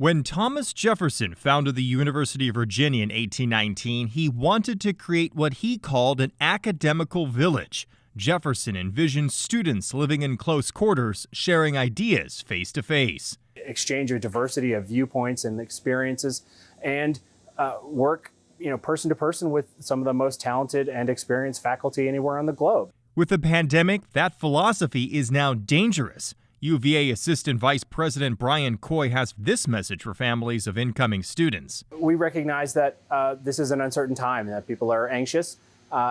When Thomas Jefferson founded the University of Virginia in 1819, he wanted to create what he called an academical village. Jefferson envisioned students living in close quarters, sharing ideas face to face. Exchange a diversity of viewpoints and experiences, and work person to person with some of the most talented and experienced faculty anywhere on the globe. With the pandemic, that philosophy is now dangerous. UVA Assistant Vice President Brian Coy has this message for families of incoming students. We recognize that this is an uncertain time and that people are anxious.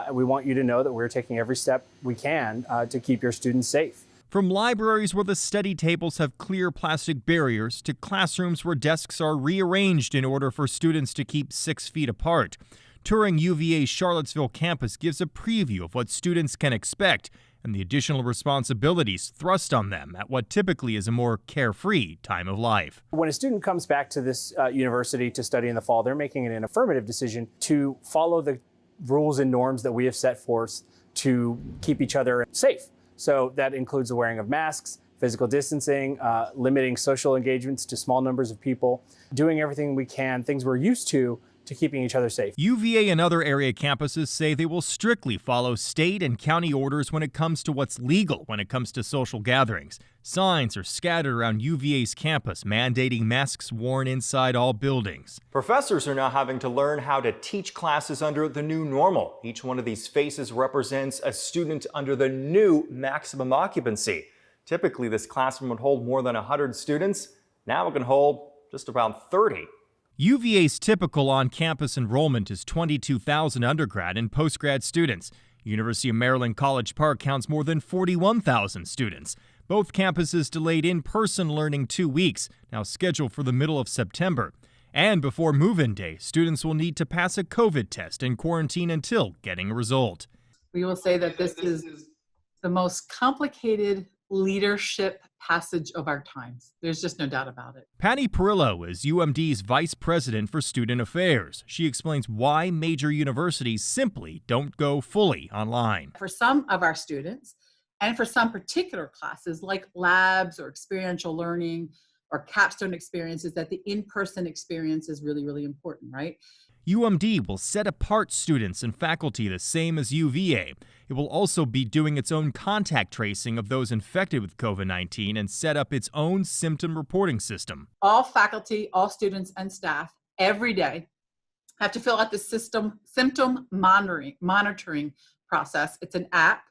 We want you to know that we're taking every step we can to keep your students safe. From libraries where the study tables have clear plastic barriers to classrooms where desks are rearranged in order for students to keep 6 feet apart. Touring UVA's Charlottesville campus gives a preview of what students can expect and the additional responsibilities thrust on them at what typically is a more carefree time of life. When a student comes back to this university to study in the fall, they're making an affirmative decision to follow the rules and norms that we have set forth to keep each other safe. So that includes the wearing of masks, physical distancing, limiting social engagements to small numbers of people, doing everything we can, things we're used to keeping each other safe. UVA and other area campuses say they will strictly follow state and county orders when it comes to what's legal when it comes to social gatherings. Signs are scattered around UVA's campus mandating masks worn inside all buildings. Professors are now having to learn how to teach classes under the new normal. Each one of these faces represents a student under the new maximum occupancy. Typically, this classroom would hold more than 100 students. Now it can hold just about 30. UVA's typical on-campus enrollment is 22,000 undergrad and postgrad students. University of Maryland College Park counts more than 41,000 students. Both campuses delayed in-person learning 2 weeks, now scheduled for the middle of September. And before move-in day, students will need to pass a COVID test and quarantine until getting a result. We will say that this is the most complicated leadership passage of our times. There's just no doubt about it. Patty Perillo is UMD's Vice President for Student Affairs. She explains why major universities simply don't go fully online. For some of our students, and for some particular classes like labs or experiential learning or capstone experiences, that the in-person experience is really, really important, right? UMD will set apart students and faculty the same as UVA. It will also be doing its own contact tracing of those infected with COVID-19 and set up its own symptom reporting system. All faculty, all students, and staff every day have to fill out the symptom monitoring process. It's an app.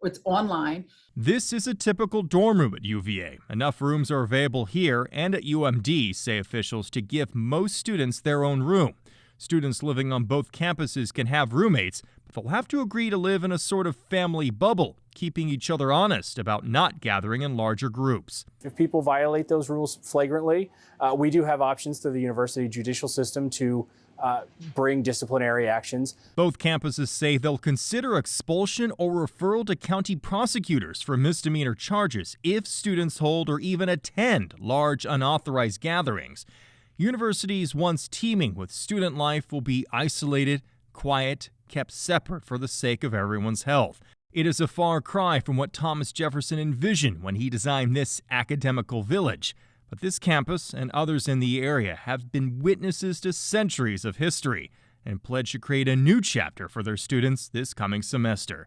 It's online. This is a typical dorm room at UVA. Enough rooms are available here and at UMD, say officials, to give most students their own room. Students living on both campuses can have roommates, but they'll have to agree to live in a sort of family bubble, keeping each other honest about not gathering in larger groups. If people violate those rules flagrantly, we do have options through the university judicial system to bring disciplinary actions. Both campuses say they'll consider expulsion or referral to county prosecutors for misdemeanor charges if students hold or even attend large unauthorized gatherings. Universities once teeming with student life will be isolated, quiet, kept separate for the sake of everyone's health. It is a far cry from what Thomas Jefferson envisioned when he designed this academical village. But this campus and others in the area have been witnesses to centuries of history and pledge to create a new chapter for their students this coming semester.